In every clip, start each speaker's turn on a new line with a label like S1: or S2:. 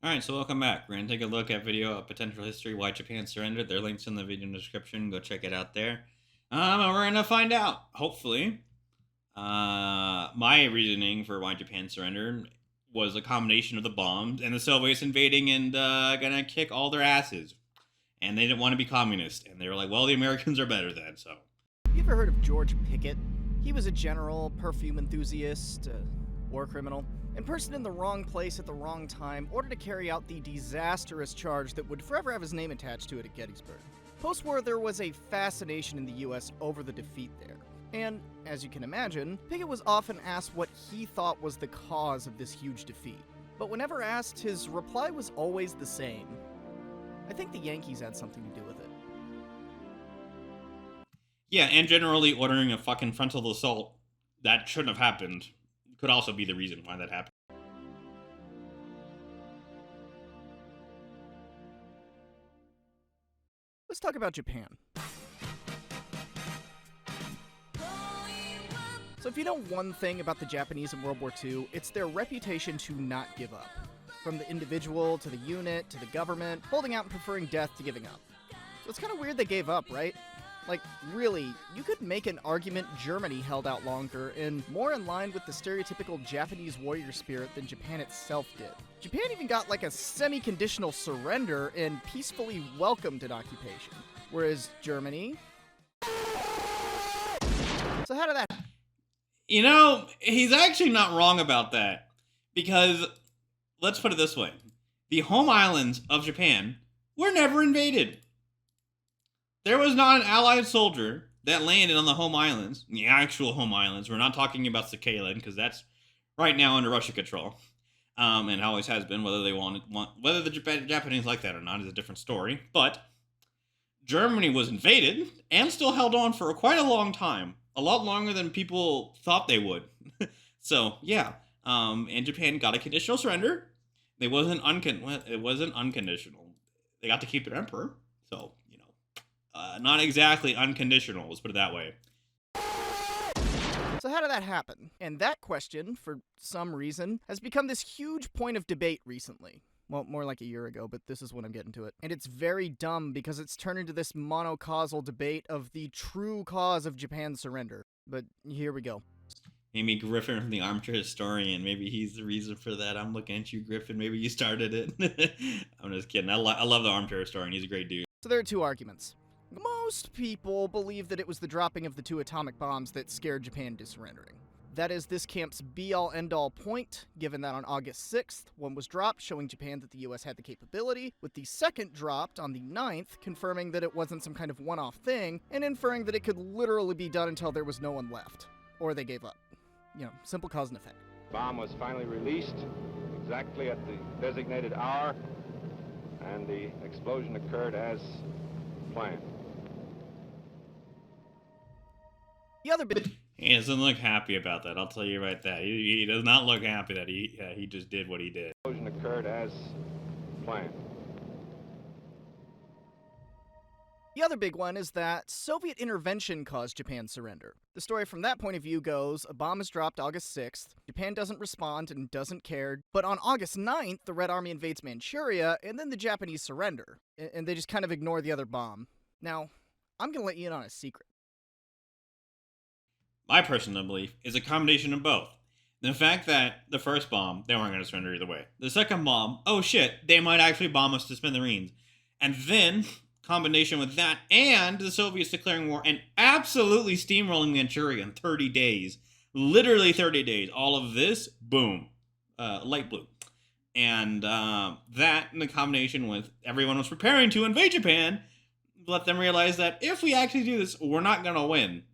S1: Alright, so welcome back. We're going to take a look at video of potential history why Japan surrendered. There are links in the video description. Go check it out there. And we're going to find out, hopefully, my reasoning for why Japan surrendered was a combination of the bombs and the Soviets invading and going to kick all their asses. And they didn't want to be communist. And they were like, well, the Americans are better then, so.
S2: You ever heard of George Pickett? He was a general, perfume enthusiast, war criminal, and person in the wrong place at the wrong time, ordered to carry out the disastrous charge that would forever have his name attached to it at Gettysburg. Post-war, there was a fascination in the US over the defeat there. And, as you can imagine, Pickett was often asked what he thought was the cause of this huge defeat. But whenever asked, his reply was always the same. I think the Yankees had something to do with it.
S1: Yeah, and generally ordering a fucking frontal assault that shouldn't have happened could also be the reason why that happened.
S2: Let's talk about Japan. So if you know one thing about the Japanese in World War II, it's their reputation to not give up. From the individual, to the unit, to the government, holding out and preferring death to giving up. So it's kind of weird they gave up, right? Like, really, you could make an argument Germany held out longer and more in line with the stereotypical Japanese warrior spirit than Japan itself did. Japan even got like a semi-conditional surrender and peacefully welcomed an occupation. Whereas Germany... So how did that...
S1: You know, he's actually not wrong about that. Because, let's put it this way. The home islands of Japan were never invaded. There was not an Allied soldier that landed on the home islands, the actual home islands. We're not talking about Sakhalin, because that's right now under Russian control. And always has been. Whether they want whether the Japanese like that or not is a different story. But Germany was invaded and still held on for quite a long time. A lot longer than people thought they would. So, yeah. And Japan got a conditional surrender. It wasn't unconditional. They got to keep their emperor. So, not exactly unconditional, let's put it that way.
S2: So how did that happen? And that question, for some reason, has become this huge point of debate recently. Well, more like a year ago, but this is when I'm getting to it. And it's very dumb because it's turned into this monocausal debate of the true cause of Japan's surrender. But here we go.
S1: Maybe Griffin from the Armchair Historian. Maybe he's the reason for that. I'm looking at you, Griffin. Maybe you started it. I'm just kidding. I love the Armchair Historian. He's a great dude.
S2: So there are two arguments. Most people believe that it was the dropping of the two atomic bombs that scared Japan into surrendering. That is this camp's be-all, end-all point, given that on August 6th, one was dropped, showing Japan that the US had the capability, with the second dropped on the 9th, confirming that it wasn't some kind of one-off thing, and inferring that it could literally be done until there was no one left. Or they gave up. Simple cause and effect.
S3: Bomb was finally released exactly at the designated hour, and the explosion occurred as planned.
S2: The other bit...
S1: He doesn't look happy about that. I'll tell you right there. He does not look happy that he just did what he did.
S3: The explosion occurred as planned.
S2: The other big one is that Soviet intervention caused Japan's surrender. The story from that point of view goes, a bomb is dropped August 6th, Japan doesn't respond and doesn't care, but on August 9th, the Red Army invades Manchuria, and then the Japanese surrender, and they just kind of ignore the other bomb. Now, I'm gonna let you in on a secret.
S1: My personal belief is a combination of both. The fact that the first bomb, they weren't going to surrender either way. The second bomb, oh shit, they might actually bomb us to smithereens. And then, combination with that and the Soviets declaring war and absolutely steamrolling Manchuria in 30 days. Literally 30 days. All of this, boom. Light blue. And that in the combination with everyone was preparing to invade Japan, let them realize that if we actually do this, we're not going to win.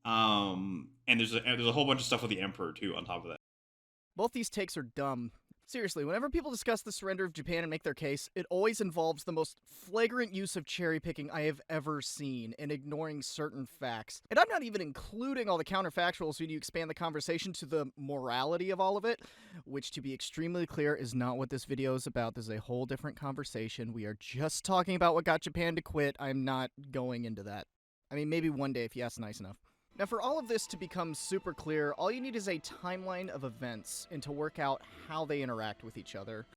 S1: And there's a whole bunch of stuff with the Emperor, too, on top of that.
S2: Both these takes are dumb. Seriously, whenever people discuss the surrender of Japan and make their case, it always involves the most flagrant use of cherry-picking I have ever seen and ignoring certain facts. And I'm not even including all the counterfactuals when you expand the conversation to the morality of all of it, which, to be extremely clear, is not what this video is about. This is a whole different conversation. We are just talking about what got Japan to quit. I'm not going into that. I mean, maybe one day if you ask nice enough. Now, for all of this to become super clear, all you need is a timeline of events and to work out how they interact with each other.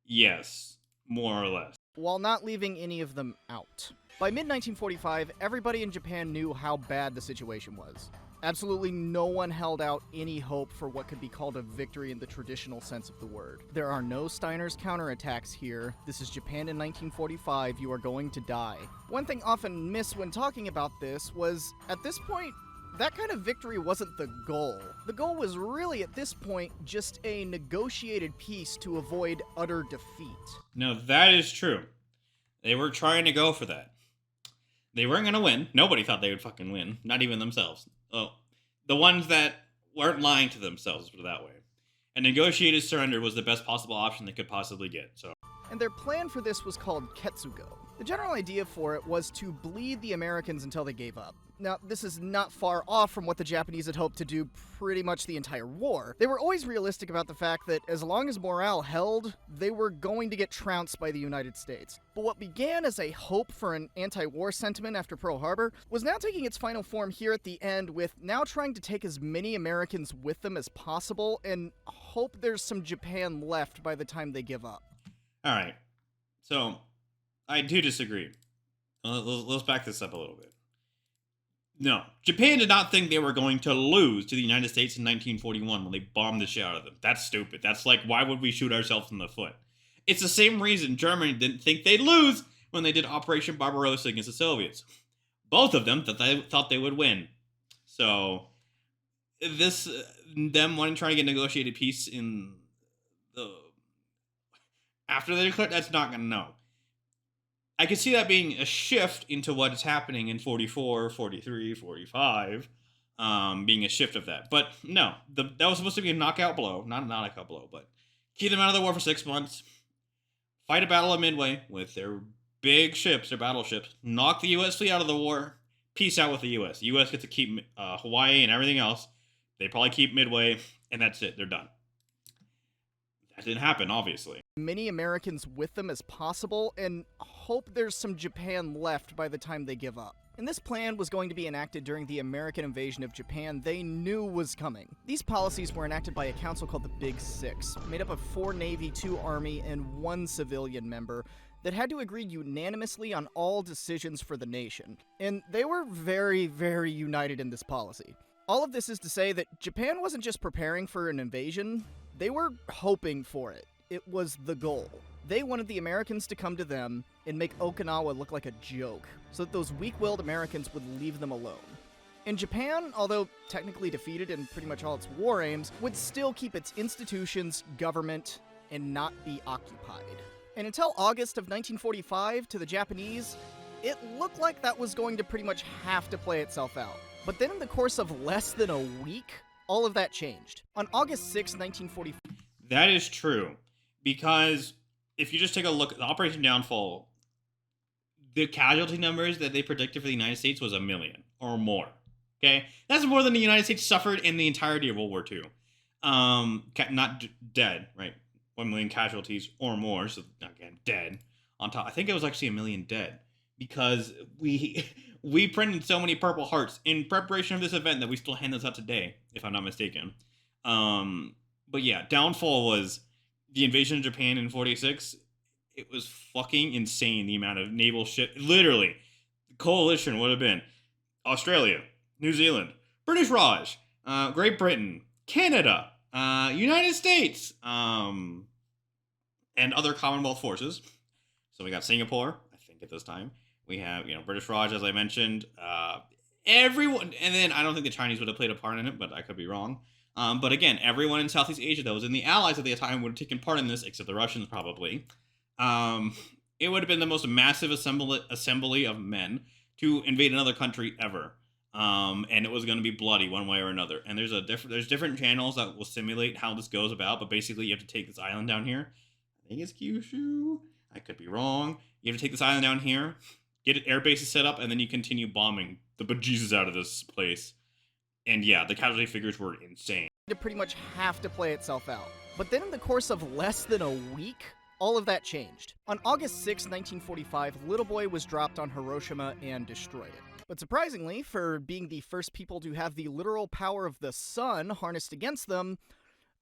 S1: Yes, more or less.
S2: while not leaving any of them out. By mid-1945, everybody in Japan knew how bad the situation was. Absolutely no one held out any hope for what could be called a victory in the traditional sense of the word. There are no Steiner's counterattacks here. This is Japan in 1945. You are going to die. One thing often missed when talking about this was, at this point, that kind of victory wasn't the goal. The goal was really, at this point, just a negotiated peace to avoid utter defeat.
S1: No, that is true. They were trying to go for that. They weren't going to win. Nobody thought they would fucking win. Not even themselves. Oh, the ones that weren't lying to themselves, put it that way. A negotiated surrender was the best possible option they could possibly get, so.
S2: And their plan for this was called Ketsugo. The general idea for it was to bleed the Americans until they gave up. Now, this is not far off from what the Japanese had hoped to do pretty much the entire war. They were always realistic about the fact that as long as morale held, they were going to get trounced by the United States. But what began as a hope for an anti-war sentiment after Pearl Harbor was now taking its final form here at the end, with now trying to take as many Americans with them as possible and hope there's some Japan left by the time they give up.
S1: Alright, so I do disagree. Let's back this up a little bit. No, Japan did not think they were going to lose to the United States in 1941 when they bombed the shit out of them. That's stupid. That's like, why would we shoot ourselves in the foot? It's the same reason Germany didn't think they'd lose when they did Operation Barbarossa against the Soviets. Both of them thought they would win. So, this, them wanting to try to get negotiated peace in the... after they declared, that's not going to know. I could see that being a shift into what is happening in 44, 43, 45, being a shift of that. But no, that was supposed to be a knockout blow. Not a knockout blow, but keep them out of the war for 6 months, fight a battle at Midway with their big ships, their battleships, knock the U.S. fleet out of the war, peace out with the U.S. The U.S. gets to keep Hawaii and everything else. They probably keep Midway, and that's it. They're done. That didn't happen, obviously.
S2: Many Americans with them as possible and hope there's some Japan left by the time they give up. And this plan was going to be enacted during the American invasion of Japan they knew was coming. These policies were enacted by a council called the Big Six, made up of 4 Navy, 2 Army, and 1 civilian member that had to agree unanimously on all decisions for the nation. And they were very, very united in this policy. All of this is to say that Japan wasn't just preparing for an invasion, they were hoping for it. It was the goal. They wanted the Americans to come to them and make Okinawa look like a joke, so that those weak-willed Americans would leave them alone. And Japan, although technically defeated in pretty much all its war aims, would still keep its institutions, government, and not be occupied. And until August of 1945, to the Japanese, it looked like that was going to pretty much have to play itself out. But then in the course of less than a week, all of that changed. On August 6, 1945...
S1: That is true, because if you just take a look at the Operation Downfall, the casualty numbers that they predicted for the United States was 1 million or more. Okay? That's more than the United States suffered in the entirety of World War II. Not dead, right? 1 million casualties or more, so again, dead. On top, I think it was actually 1 million dead, because we printed so many Purple Hearts in preparation of this event that we still hand those out today, if I'm not mistaken. But yeah, Downfall was the invasion of Japan in 46. It was fucking insane, the amount of naval ship. Literally, the coalition would have been Australia, New Zealand, British Raj, Great Britain, Canada, United States, and other Commonwealth forces. So we got Singapore, I think at this time. We have, British Raj, as I mentioned. Everyone, and then I don't think the Chinese would have played a part in it, but I could be wrong. But again, everyone in Southeast Asia that was in the Allies at the time would have taken part in this, except the Russians probably. It would have been the most massive assembly of men to invade another country ever. And it was going to be bloody one way or another. And there's different channels that will simulate how this goes about, but basically you have to take this island down here. I think it's Kyushu. I could be wrong. You have to take this island down here, get air bases set up, and then you continue bombing the bejesus out of this place. And yeah, the casualty figures were insane.
S2: To pretty much have to play itself out. But then in the course of less than a week, all of that changed. On August 6, 1945, Little Boy was dropped on Hiroshima and destroyed it. But surprisingly, for being the first people to have the literal power of the sun harnessed against them,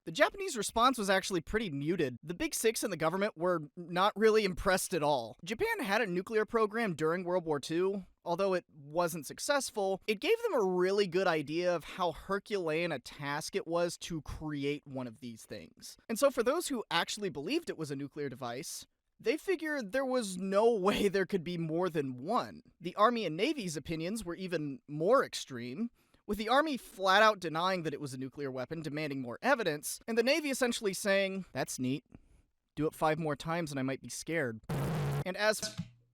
S2: The Japanese response was actually pretty muted. The Big Six and the government were not really impressed at all. Japan had a nuclear program during World War II. Although it wasn't successful, it gave them a really good idea of how Herculean a task it was to create one of these things. And so for those who actually believed it was a nuclear device, they figured there was no way there could be more than one. The Army and Navy's opinions were even more extreme, with the Army flat out denying that it was a nuclear weapon, demanding more evidence, and the Navy essentially saying, "That's neat. Do it 5 more times and I might be scared." And as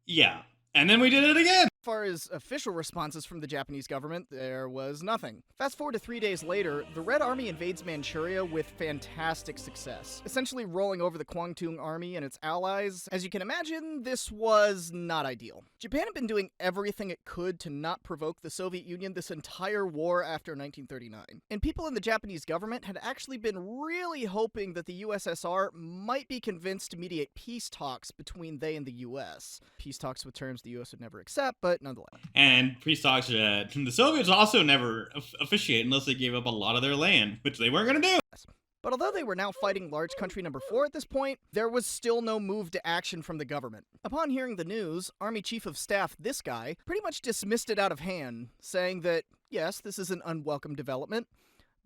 S1: Yeah. And then we did it again!
S2: far as official responses from the Japanese government, there was nothing. Fast forward to 3 days later, the Red Army invades Manchuria with fantastic success, essentially rolling over the Kwangtung Army and its allies. As you can imagine, this was not ideal. Japan had been doing everything it could to not provoke the Soviet Union this entire war after 1939, and people in the Japanese government had actually been really hoping that the USSR might be convinced to mediate peace talks between they and the US. Peace talks with terms the US would never accept, but nonetheless.
S1: And peace talks, the Soviets also never officiate unless they gave up a lot of their land, which they weren't going to do.
S2: But although they were now fighting large country number 4 at this point, there was still no move to action from the government. Upon hearing the news, Army Chief of Staff this guy pretty much dismissed it out of hand, saying that, yes, this is an unwelcome development,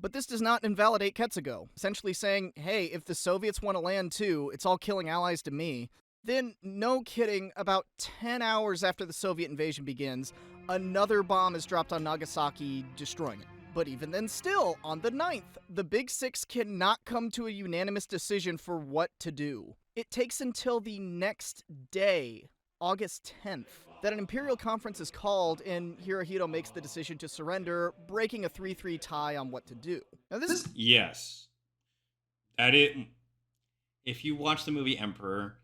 S2: but this does not invalidate Ketsugo, essentially saying, hey, if the Soviets want to land too, it's all killing allies to me. Then, no kidding, about 10 hours after the Soviet invasion begins, another bomb is dropped on Nagasaki, destroying it. But even then still, on the 9th, the Big Six cannot come to a unanimous decision for what to do. It takes until the next day, August 10th, that an imperial conference is called and Hirohito makes the decision to surrender, breaking a 3-3 tie on what to do. Now this
S1: Yes. If you watch the movie Emperor,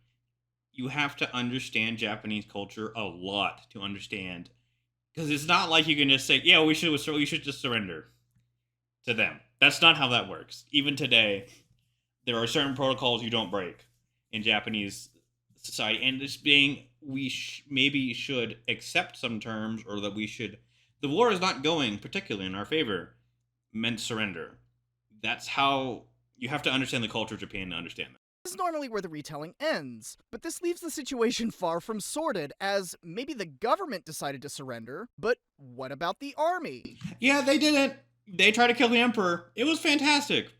S1: you have to understand Japanese culture a lot to understand. Because it's not like you can just say, yeah, we should just surrender to them. That's not how that works. Even today, there are certain protocols you don't break in Japanese society. And it's being, maybe should accept some terms, or that the war is not going particularly in our favor, meant surrender. That's how, you have to understand the culture of Japan to understand that.
S2: is normally where the retelling ends, but this leaves the situation far from sorted, as maybe the government decided to surrender, but what about the army?
S1: Yeah, they didn't. They tried to kill the emperor. It was fantastic.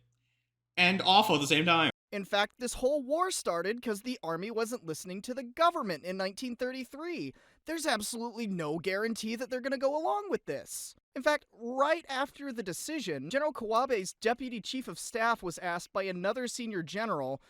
S1: And awful at the same time.
S2: In fact, this whole war started because the army wasn't listening to the government in 1933. There's absolutely no guarantee that they're going to go along with this. In fact, right after the decision, General Kawabe's deputy chief of staff was asked by another senior general,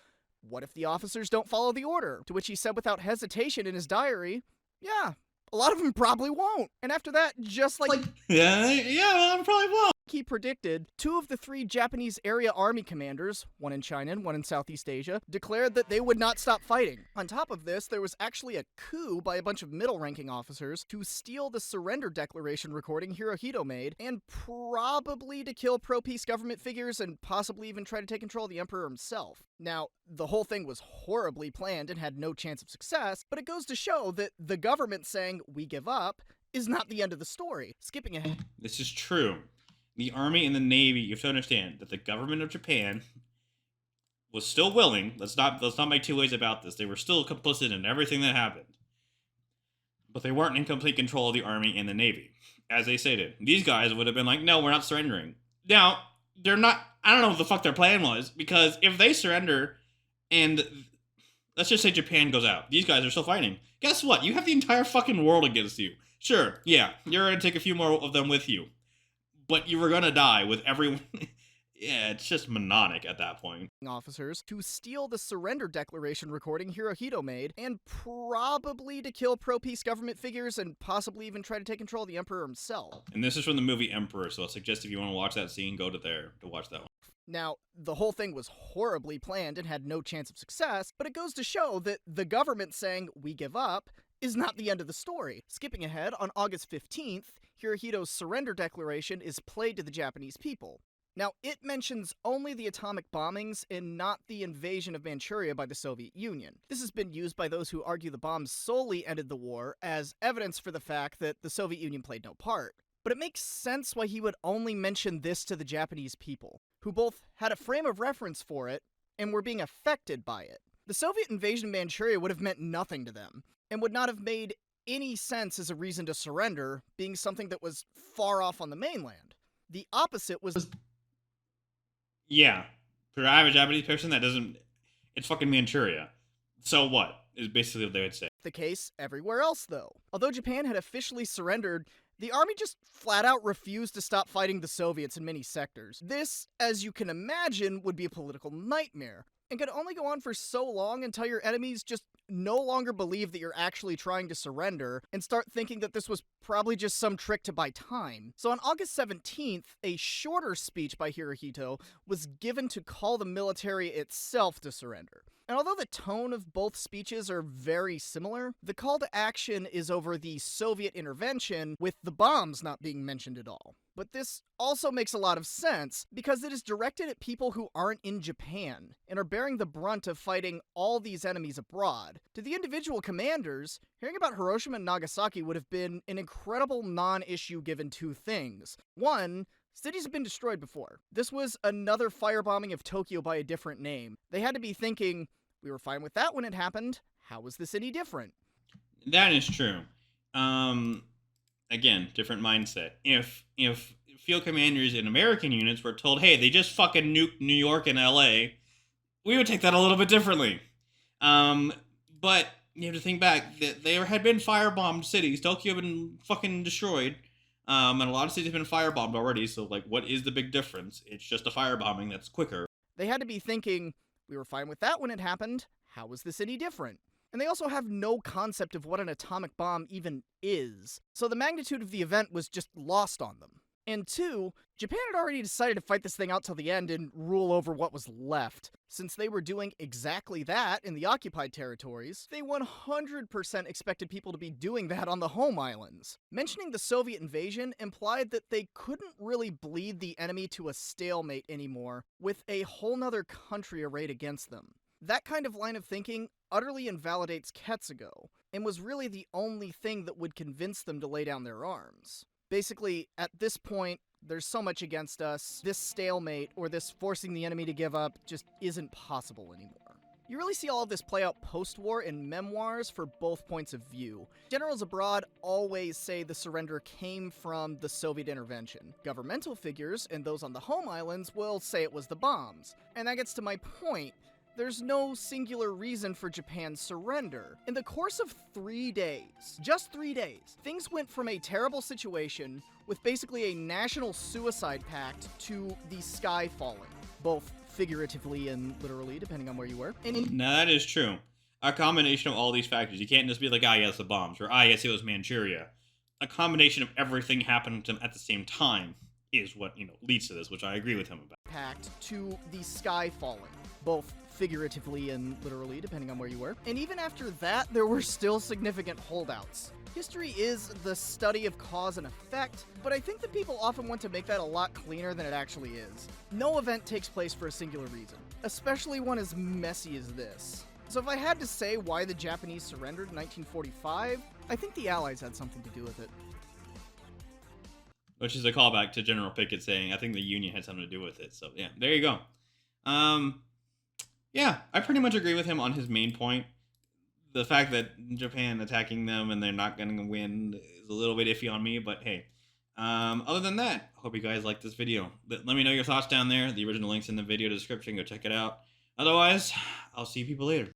S2: what if the officers don't follow the order? To which he said without hesitation in his diary, yeah, a lot of them probably won't. And after that, just like
S1: yeah, well, probably won't.
S2: He predicted, 2 of the 3 Japanese area army commanders, one in China and one in Southeast Asia, declared that they would not stop fighting. On top of this, there was actually a coup by a bunch of middle-ranking officers to steal the surrender declaration recording Hirohito made, and probably to kill pro-peace government figures and possibly even try to take control of the emperor himself. Now, the whole thing was horribly planned and had no chance of success, but it goes to show that the government saying, we give up, is not the end of the story. Skipping ahead.
S1: This is true. The Army and the Navy, you have to understand that the government of Japan was still willing, let's not make two ways about this, they were still complicit in everything that happened. But they weren't in complete control of the Army and the Navy. As they stated, these guys would have been like, no, we're not surrendering. Now, they're not, I don't know what the fuck their plan was, because if they surrender and, let's just say Japan goes out, these guys are still fighting. Guess what? You have the entire fucking world against you. Sure, yeah, you're going to take a few more of them with you. But you were going to die with everyone. Yeah, it's just mononic at that point.
S2: Officers to steal the surrender declaration recording Hirohito made, and probably to kill pro-peace government figures and possibly even try to take control of the emperor himself.
S1: And this is from the movie Emperor, so I suggest if you want to watch that scene, go to there to watch that one.
S2: Now, the whole thing was horribly planned and had no chance of success, but it goes to show that the government saying, we give up, is not the end of the story. Skipping ahead, on August 15th, Hirohito's surrender declaration is played to the Japanese people. Now, it mentions only the atomic bombings and not the invasion of Manchuria by the Soviet Union. This has been used by those who argue the bombs solely ended the war as evidence for the fact that the Soviet Union played no part. But it makes sense why he would only mention this to the Japanese people. who both had a frame of reference for it and were being affected by it. The Soviet invasion of Manchuria would have meant nothing to them, and would not have made any sense as a reason to surrender, being something that was far off on the mainland. The opposite was...
S1: Yeah. For the average Japanese person, that doesn't... It's fucking Manchuria. So what? Is basically what they would say.
S2: The case everywhere else, though. Although Japan had officially surrendered, the army just flat out refused to stop fighting the Soviets in many sectors. This, as you can imagine, would be a political nightmare, and could only go on for so long until your enemies just no longer believe that you're actually trying to surrender and start thinking that this was probably just some trick to buy time. So on August 17th, a shorter speech by Hirohito was given to call the military itself to surrender. And although the tone of both speeches are very similar, the call to action is over the Soviet intervention, with the bombs not being mentioned at all. But this also makes a lot of sense, because it is directed at people who aren't in Japan, and are bearing the brunt of fighting all these enemies abroad. To the individual commanders, hearing about Hiroshima and Nagasaki would have been an incredible non-issue given two things. One, cities have been destroyed before. This was another firebombing of Tokyo by a different name. They had to be thinking, we were fine with that when it happened. How is this any different?
S1: That is true. Again, different mindset. If field commanders in American units were told, hey, they just fucking nuked New York and LA, we would take that a little bit differently. But you have to think back that there had been firebombed cities. Tokyo had been fucking destroyed. And a lot of cities have been firebombed already, so like, what is the big difference? It's just a firebombing that's quicker.
S2: They had to be thinking, we were fine with that when it happened. How is this any different? And they also have no concept of what an atomic bomb even is. So the magnitude of the event was just lost on them. And two, Japan had already decided to fight this thing out till the end and rule over what was left. Since they were doing exactly that in the occupied territories, they 100% expected people to be doing that on the home islands. Mentioning the Soviet invasion implied that they couldn't really bleed the enemy to a stalemate anymore, with a whole nother country arrayed against them. That kind of line of thinking utterly invalidates Ketsugo, and was really the only thing that would convince them to lay down their arms. Basically, at this point, there's so much against us, this stalemate, or this forcing the enemy to give up, just isn't possible anymore. You really see all of this play out post-war in memoirs for both points of view. Generals abroad always say the surrender came from the Soviet intervention. Governmental figures, and those on the home islands, will say it was the bombs. And that gets to my point. There's no singular reason for Japan's surrender. In the course of 3 days, just 3 days, things went from a terrible situation with basically a national suicide pact to the sky falling, both figuratively and literally, depending on where you were.
S1: Now that is true. A combination of all these factors. You can't just be like, ah, yes, the bombs, or ah, yes, it was Manchuria. A combination of everything happened to them at the same time is what, leads to this, which I agree with him about.
S2: Pact to the sky falling, both figuratively and literally, depending on where you were. And even after that, there were still significant holdouts. History is the study of cause and effect, but I think that people often want to make that a lot cleaner than it actually is. No event takes place for a singular reason, especially one as messy as this. So if I had to say why the Japanese surrendered in 1945, I think the Allies had something to do with it.
S1: Which is a callback to General Pickett saying, I think the Union had something to do with it. So yeah, there you go. Yeah, I pretty much agree with him on his main point. The fact that Japan attacking them and they're not going to win is a little bit iffy on me, but hey. Other than that, hope you guys liked this video. Let me know your thoughts down there. The original link's in the video description. Go check it out. Otherwise, I'll see people later.